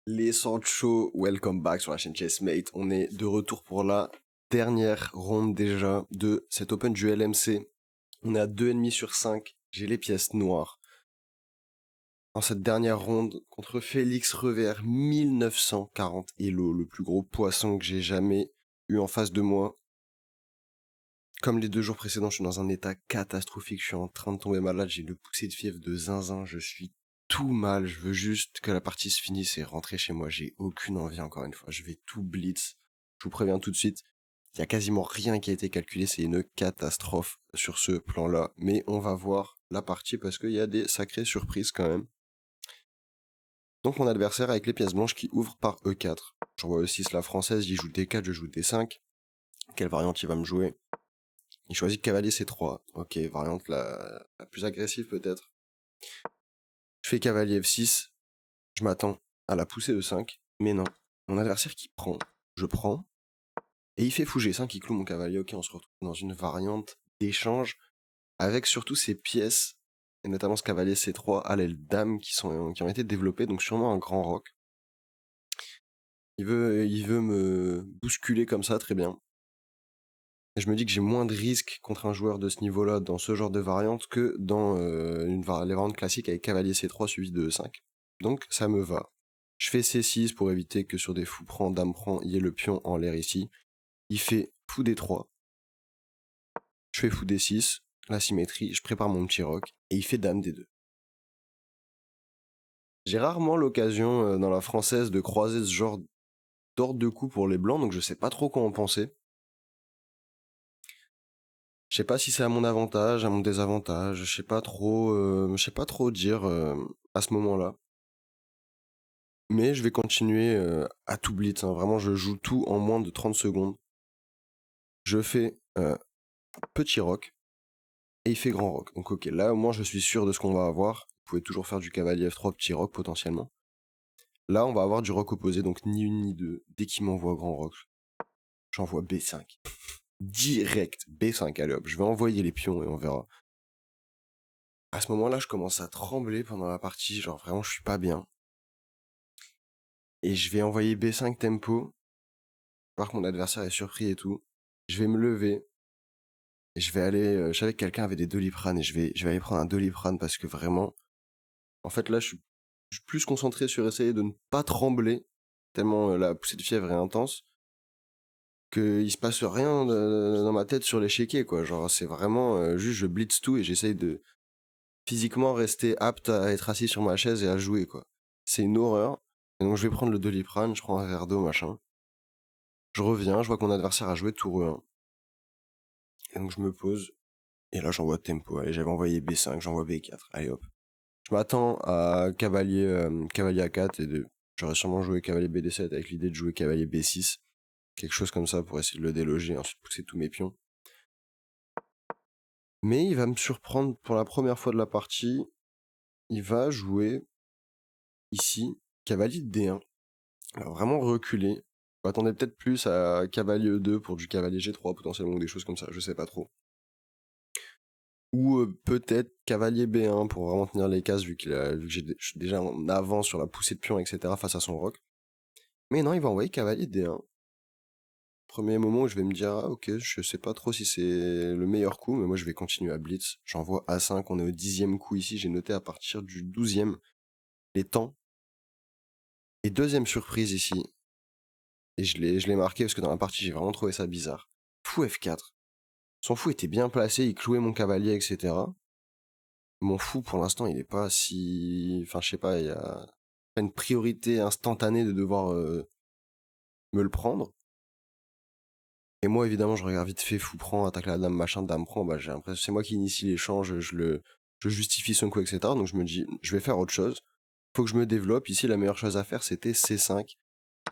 Les Sancho, welcome back sur la chaîne Chessmate. On est de retour pour la dernière ronde déjà de cet Open du LMC. On est à 2,5/5. J'ai les pièces noires. Dans cette dernière ronde, contre Félix Revers, 1940 Elo, le plus gros poisson que j'ai jamais eu en face de moi. Comme les 2 jours précédents, je suis dans un état catastrophique. Je suis en train de tomber malade. J'ai une poussée de fièvre de zinzin. Je suis tout mal. Je veux juste que la partie se finisse et rentrer chez moi. J'ai aucune envie, encore une fois. Je vais tout blitz. Je vous préviens tout de suite. Il y a quasiment rien qui a été calculé. C'est une catastrophe sur ce plan-là. Mais on va voir la partie parce qu'il y a des sacrées surprises quand même. Donc mon adversaire avec les pièces blanches qui ouvre par E4. J'envoie E6 la française. Il joue D4, je joue D5. Quelle variante il va me jouer? Il choisit cavalier C3. Ok, variante la plus agressive peut-être. Je fais cavalier F6. Je m'attends à la poussée E5. Mais non. Mon adversaire qui prend. Je prends. Et il fait fou G5, il cloue mon cavalier. Ok, on se retrouve dans une variante d'échange. Avec surtout ces pièces. Et notamment ce cavalier C3 à l'aile dame qui ont été développées. Donc sûrement un grand roc. Il veut me bousculer comme ça, très bien. Et je me dis que j'ai moins de risques contre un joueur de ce niveau-là dans ce genre de variante que dans les variantes classiques avec cavalier C3 suivi de E5. Donc ça me va. Je fais C6 pour éviter que sur des fous prend, dame prend, il y ait le pion en l'air ici. Il fait fou D3. Je fais fou D6, la symétrie, je prépare mon petit roc, et il fait dame D2. J'ai rarement l'occasion dans la française de croiser ce genre d'ordre de coup pour les blancs, donc je sais pas trop quoi en penser. Je sais pas si c'est à mon avantage, à mon désavantage, je sais pas trop dire à ce moment-là. Mais je vais continuer à tout blitz, hein. Vraiment je joue tout en moins de 30 secondes. Je fais petit roc et il fait grand roc. Donc ok, là au moins je suis sûr de ce qu'on va avoir. Vous pouvez toujours faire du cavalier F3 petit roc potentiellement. Là on va avoir du roc opposé, donc ni une ni deux. Dès qu'il m'envoie grand roc, j'envoie B5. Direct B5, allez hop, je vais envoyer les pions et on verra. À ce moment-là, je commence à trembler pendant la partie, genre vraiment je suis pas bien. Et je vais envoyer B5 tempo, voir que mon adversaire est surpris et tout. Je vais me lever, et je vais aller, je savais que quelqu'un avait des Doliprane, et je vais aller prendre un Doliprane parce que vraiment, en fait là je suis plus concentré sur essayer de ne pas trembler, tellement la poussée de fièvre est intense, qu'il se passe rien dans ma tête sur l'échiquier quoi. Genre c'est vraiment juste je blitz tout et j'essaye de physiquement rester apte à être assis sur ma chaise et à jouer quoi. C'est une horreur. Et donc je vais prendre le Doliprane, je prends un verre d'eau machin. Je reviens, je vois que mon adversaire a joué tour E1. Et donc je me pose, et là j'envoie tempo. Allez, j'avais envoyé B5, j'envoie B4. Allez hop. Je m'attends à cavalier A4 j'aurais sûrement joué cavalier BD7 avec l'idée de jouer cavalier B6. Quelque chose comme ça pour essayer de le déloger et ensuite pousser tous mes pions. Mais il va me surprendre pour la première fois de la partie. Il va jouer ici cavalier D1. Il va vraiment reculer. Je m'attendais peut-être plus à cavalier E2 pour du cavalier G3 potentiellement ou des choses comme ça, je sais pas trop. Ou peut-être cavalier B1 pour vraiment tenir les cases vu que je suis déjà en avance sur la poussée de pion, etc. face à son roc. Mais non, il va envoyer cavalier D1. Premier moment où je vais me dire, ah ok, je sais pas trop si c'est le meilleur coup, mais moi je vais continuer à blitz. J'envoie A5, on est au 10e coup ici, j'ai noté à partir du 12e les temps. Et deuxième surprise ici, et je l'ai marqué parce que dans la partie j'ai vraiment trouvé ça bizarre. Fou F4. Son fou était bien placé, il clouait mon cavalier, etc. Mon fou pour l'instant il est pas si... Enfin je sais pas, il y a pas une priorité instantanée de devoir me le prendre. Et moi, évidemment, je regarde vite fait, fou prend, attaque la dame, machin, dame prend, bah j'ai l'impression c'est moi qui initie l'échange, je justifie son coup, etc. Donc je me dis, je vais faire autre chose. Faut que je me développe. Ici, la meilleure chose à faire, c'était C5,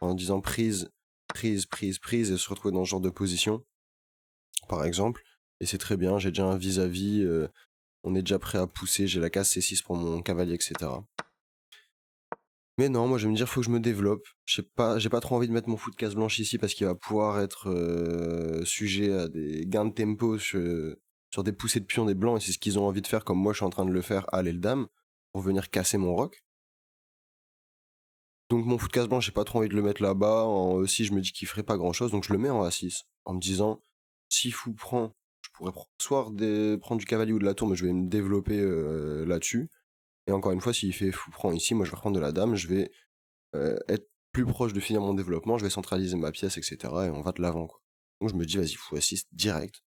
en disant prise, prise, prise, prise, et se retrouver dans ce genre de position, par exemple. Et c'est très bien, j'ai déjà un vis-à-vis, on est déjà prêt à pousser, j'ai la case C6 pour mon cavalier, etc. Mais non, moi je vais me dire faut que je me développe. J'ai pas trop envie de mettre mon fou de case blanche ici parce qu'il va pouvoir être sujet à des gains de tempo sur des poussées de pions des blancs et c'est ce qu'ils ont envie de faire comme moi je suis en train de le faire à l'aile dame pour venir casser mon roc. Donc mon fou de casse-blanche, j'ai pas trop envie de le mettre là-bas. Si je me dis qu'il ferait pas grand-chose, donc je le mets en A6, en me disant, si fou prend, je pourrais soit prendre du cavalier ou de la tour, mais je vais me développer là-dessus. Et encore une fois, s'il fait fou prend ici, moi je vais reprendre de la dame, je vais être plus proche de finir mon développement, je vais centraliser ma pièce, etc. Et on va de l'avant, quoi. Donc je me dis, vas-y, fou A6, direct.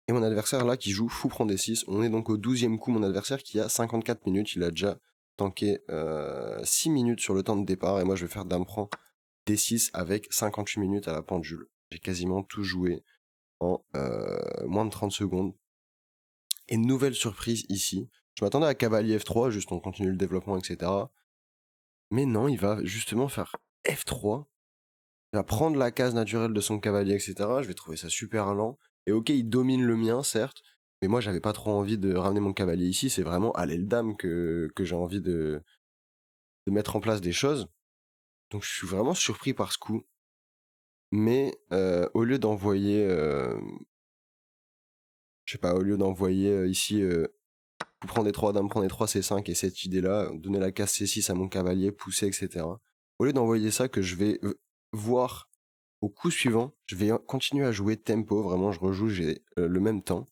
Et mon adversaire là qui joue fou prend D6, on est donc au 12e coup, mon adversaire qui a 54 minutes, il a déjà tanké 6 minutes sur le temps de départ, et moi je vais faire dame prend D6 avec 58 minutes à la pendule. J'ai quasiment tout joué en moins de 30 secondes. Et nouvelle surprise ici, je m'attendais à cavalier F3, juste on continue le développement, etc. Mais non, il va justement faire F3, il va prendre la case naturelle de son cavalier, etc. Je vais trouver ça super lent. Et ok, il domine le mien, certes, mais moi j'avais pas trop envie de ramener mon cavalier ici, c'est vraiment à l'aile dame que j'ai envie de mettre en place des choses. Donc je suis vraiment surpris par ce coup. Mais au lieu d'envoyer, je sais pas, au lieu d'envoyer ici, prendre des 3 dames, prendre des 3 C5 et cette idée-là, donner la case C6 à mon cavalier, pousser, etc. Au lieu d'envoyer ça, que je vais voir au coup suivant, je vais continuer à jouer tempo, vraiment je rejoue, j'ai le même temps.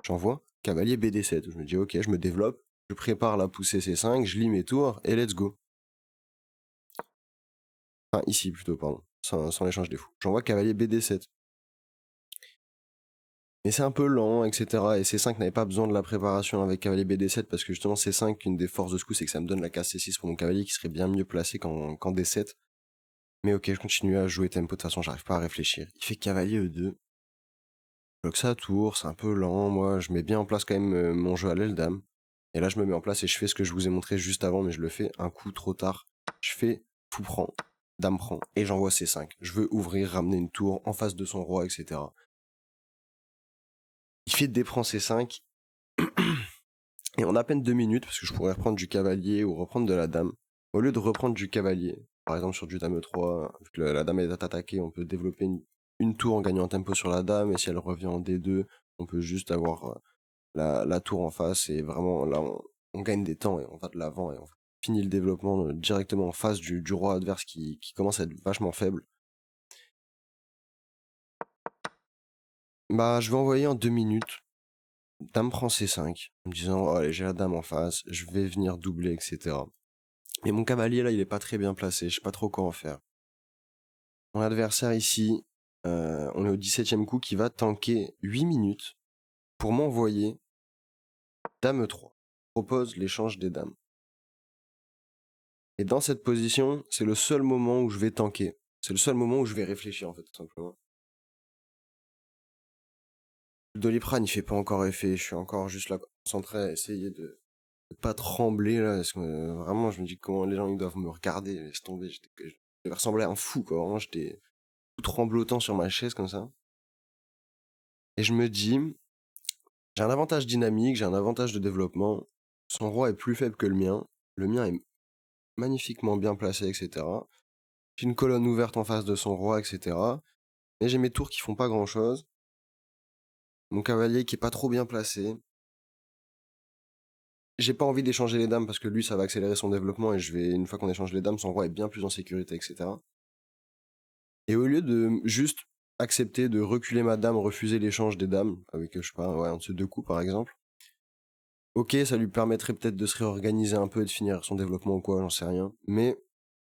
J'envoie cavalier BD7, je me dis ok, je me développe, je prépare la poussée C5, je lis mes tours et let's go. Enfin ici plutôt, pardon, sans l'échange des fous. J'envoie cavalier BD7. Mais c'est un peu lent, etc. Et C5 n'avait pas besoin de la préparation avec cavalier BD7 parce que justement C5, une des forces de ce coup, c'est que ça me donne la case C6 pour mon cavalier qui serait bien mieux placé qu'en D7. Mais ok, je continue à jouer tempo, de toute façon j'arrive pas à réfléchir. Il fait cavalier E2. Je bloque sa tour, c'est un peu lent, moi je mets bien en place quand même mon jeu à l'aile dame. Et là je me mets en place et je fais ce que je vous ai montré juste avant, mais je le fais un coup trop tard. Je fais fou prend, dame prend, et j'envoie C5. Je veux ouvrir, ramener une tour en face de son roi, etc. Il fait D prend C5. Et en à peine 2 minutes, parce que je pourrais reprendre du cavalier ou reprendre de la dame, au lieu de reprendre du cavalier, par exemple sur du dame E3, vu que la dame est attaquée, on peut développer une tour en gagnant un tempo sur la dame, et si elle revient en D2, on peut juste avoir la tour en face, et vraiment là on gagne des temps, et on va de l'avant, et on finit le développement directement en face du roi adverse qui commence à être vachement faible. Bah je vais envoyer en 2 minutes, dame prend C5, en me disant oh, allez j'ai la dame en face, je vais venir doubler, etc. Et mon cavalier là, il est pas très bien placé, je sais pas trop quoi en faire. Mon adversaire ici, on est au 17e coup, qui va tanker 8 minutes pour m'envoyer dame E3. Propose l'échange des dames. Et dans cette position, c'est le seul moment où je vais tanker. C'est le seul moment où je vais réfléchir en fait, tout simplement. Le Doliprane, il fait pas encore effet, je suis encore juste là concentré à essayer de pas trembler là, parce que vraiment je me dis comment les gens ils doivent me regarder, laisse tomber, je devais ressembler à un fou quoi, vraiment j'étais tout tremblotant sur ma chaise comme ça. Et je me dis, j'ai un avantage dynamique, j'ai un avantage de développement. Son roi est plus faible que le mien. Le mien est magnifiquement bien placé, etc. J'ai une colonne ouverte en face de son roi, etc. Mais j'ai mes tours qui font pas grand chose. Mon cavalier qui est pas trop bien placé. J'ai pas envie d'échanger les dames parce que lui ça va accélérer son développement et une fois qu'on échange les dames, son roi est bien plus en sécurité, etc. Et au lieu de juste accepter de reculer ma dame, refuser l'échange des dames, avec, je sais pas, ouais, un de ces 2 coups par exemple, ok, ça lui permettrait peut-être de se réorganiser un peu et de finir son développement ou quoi, j'en sais rien. Mais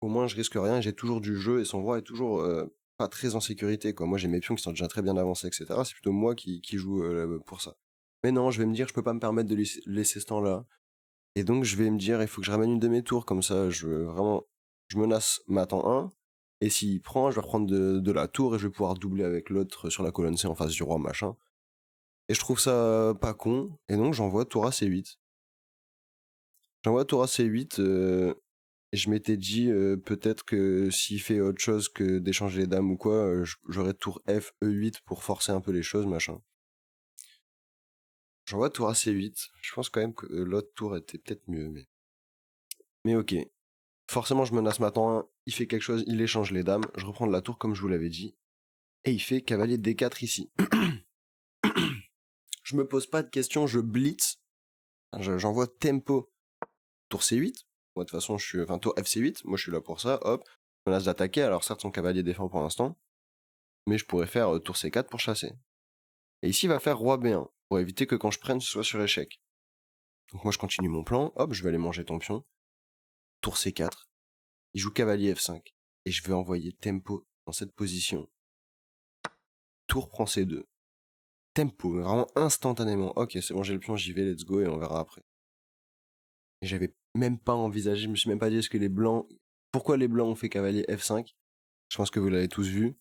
au moins, je risque rien, j'ai toujours du jeu et son roi est toujours pas très en sécurité, quoi. Moi, j'ai mes pions qui sont déjà très bien avancés, etc. C'est plutôt moi qui joue pour ça. Mais non, je vais me dire, je peux pas me permettre de laisser ce temps-là. Et donc, je vais me dire, il faut que je ramène une de mes tours, comme ça, je menace ma temps 1. Et s'il prend, je vais reprendre de la tour et je vais pouvoir doubler avec l'autre sur la colonne C en face du roi, machin. Et je trouve ça pas con, et donc j'envoie tour à C8. J'envoie tour à C8, et je m'étais dit peut-être que s'il fait autre chose que d'échanger les dames ou quoi, j'aurais tour F, E8 pour forcer un peu les choses, machin. J'envoie tour à C8, je pense quand même que l'autre tour était peut-être mieux, mais ok. Forcément, je menace ma temps 1, il fait quelque chose, il échange les dames, je reprends de la tour comme je vous l'avais dit, et il fait cavalier D4 ici. Je me pose pas de questions, je blitz, j'envoie tempo, tour C8, Moi, de toute façon, je suis... Enfin, tour FC8, moi, je suis là pour ça, hop. Je menace d'attaquer, alors certes, son cavalier défend pour l'instant, mais je pourrais faire tour C4 pour chasser. Et ici, il va faire roi B1, pour éviter que quand je prenne, ce soit sur échec. Donc moi, je continue mon plan, hop, je vais aller manger ton pion. Tour C4, il joue cavalier F5, et je vais envoyer tempo dans cette position. Tour prend C2. Tempo, vraiment instantanément. Ok, c'est bon, j'ai le pion, j'y vais, let's go, et on verra après. Et j'avais même pas envisagé, je me suis même pas dit est-ce que les blancs... Pourquoi les blancs ont fait cavalier F5? Je pense que vous l'avez tous vu.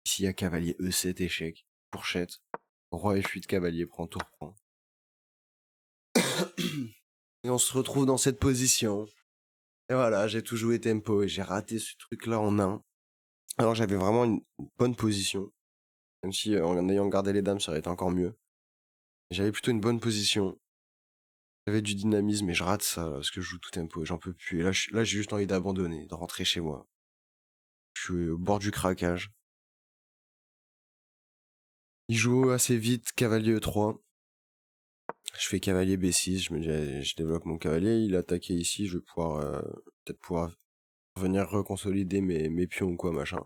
Ici, il y a cavalier E7, échec, fourchette. Roi F8, cavalier prend, tour prend. Et on se retrouve dans cette position. Et voilà, j'ai tout joué tempo et j'ai raté ce truc-là en 1. Alors j'avais vraiment une bonne position. Même si en ayant gardé les dames, ça aurait été encore mieux. J'avais plutôt une bonne position. J'avais du dynamisme et je rate ça parce que je joue tout tempo. J'en peux plus. Et là, j'ai juste envie d'abandonner, de rentrer chez moi. Je suis au bord du craquage. Il joue assez vite, cavalier E3. Je fais cavalier B6, je me dis, je développe mon cavalier, il a attaqué ici, je vais pouvoir, peut-être pouvoir venir reconsolider mes pions ou quoi, machin.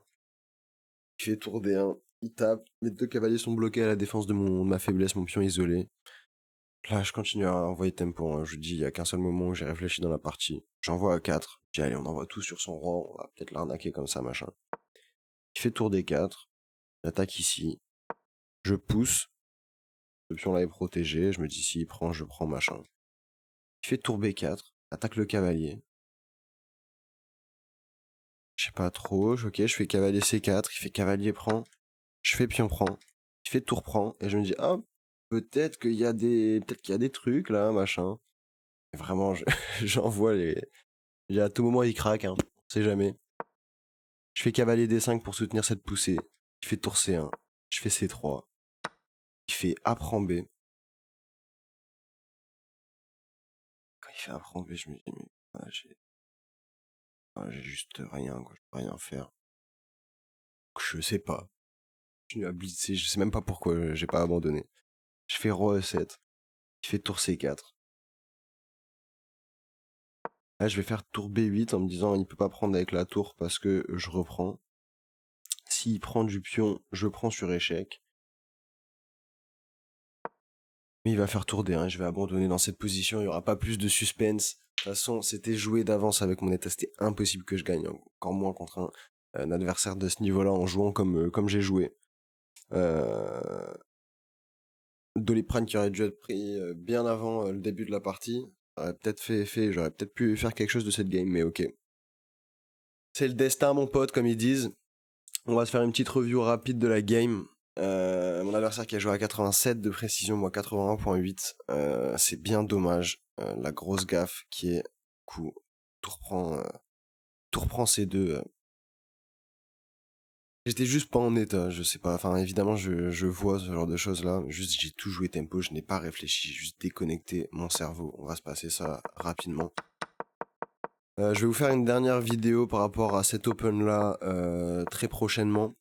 Il fait tour D1, il tape, mes 2 cavaliers sont bloqués à la défense de ma faiblesse, mon pion isolé. Là, je continue à envoyer tempo, hein. Je dis, il y a qu'un seul moment où j'ai réfléchi dans la partie. J'envoie à 4, je dis, allez, on envoie tout sur son roi, on va peut-être l'arnaquer comme ça, machin. Il fait tour D4, il attaque ici, je pousse, le pion là est protégé, je me dis, s'il prend, je prends, machin. Il fait tour B4, attaque le cavalier. Je sais pas trop, ok, je fais cavalier C4, il fait cavalier prend, je fais pion prend, il fait tour prend, et je me dis, ah, peut-être qu'il y a des trucs là, machin. Et vraiment, j'envoie les... À tout moment, il craque, hein, on sait jamais. Je fais cavalier D5 pour soutenir cette poussée, il fait tour C1, je fais C3, il fait A prend B. Quand il fait A prend B, je me dis, mais j'ai juste rien, quoi, je peux rien faire. Je sais pas. Je suis à blitzer, je sais même pas pourquoi j'ai pas abandonné. Je fais roi E7, il fait tour C4. Là, je vais faire tour B8 en me disant il peut pas prendre avec la tour parce que je reprends. S'il prend du pion, je prends sur échec. Mais il va faire tour D1 et je vais abandonner dans cette position. Il n'y aura pas plus de suspense. De toute façon, c'était joué d'avance avec mon état. C'était impossible que je gagne. Encore moins contre un adversaire de ce niveau-là en jouant comme j'ai joué. Doliprane qui aurait dû être pris bien avant le début de la partie. J'aurais peut-être fait effet. J'aurais peut-être pu faire quelque chose de cette game, mais ok. C'est le destin, mon pote, comme ils disent. On va se faire une petite review rapide de la game. Mon adversaire qui a joué à 87 de précision, moi 81.8. C'est bien dommage. La grosse gaffe qui est coup. Tout reprend ces deux. J'étais juste pas en état, je sais pas. Enfin, évidemment, je vois ce genre de choses là. Juste, j'ai tout joué tempo, je n'ai pas réfléchi, j'ai juste déconnecté mon cerveau. On va se passer ça rapidement. Je vais vous faire une dernière vidéo par rapport à cet open là très prochainement.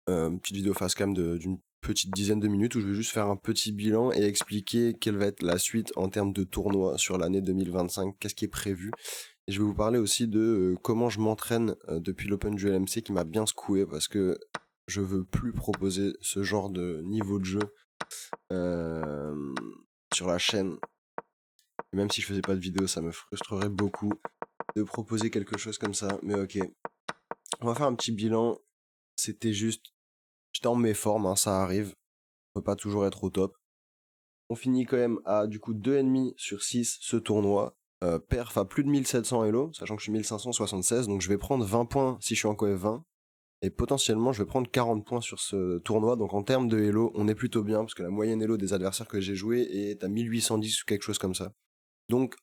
Une petite vidéo face cam d'une petite dizaine de minutes où je vais juste faire un petit bilan et expliquer quelle va être la suite en termes de tournoi sur l'année 2025, qu'est-ce qui est prévu. Et je vais vous parler aussi de comment je m'entraîne depuis l'Open du LMC qui m'a bien secoué parce que je veux plus proposer ce genre de niveau de jeu sur la chaîne. Et même si je faisais pas de vidéo, ça me frustrerait beaucoup de proposer quelque chose comme ça. Mais ok, on va faire un petit bilan. C'était juste... J'étais en méforme, hein, ça arrive. On peut pas toujours être au top. On finit quand même à du coup 2,5 sur 6 ce tournoi. Perf à plus de 1700 Elo, sachant que je suis 1576, donc je vais prendre 20 points si je suis en coef 20. Et potentiellement je vais prendre 40 points sur ce tournoi. Donc en termes de Elo, on est plutôt bien, parce que la moyenne Elo des adversaires que j'ai joué est à 1810 ou quelque chose comme ça. Donc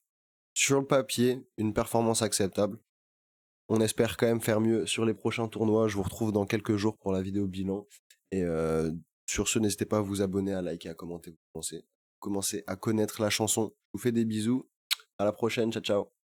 sur le papier, une performance acceptable. On espère quand même faire mieux sur les prochains tournois. Je vous retrouve dans quelques jours pour la vidéo bilan. Et sur ce, n'hésitez pas à vous abonner, à liker, à commenter. Commencez à connaître la chanson. Je vous fais des bisous. À la prochaine. Ciao, ciao.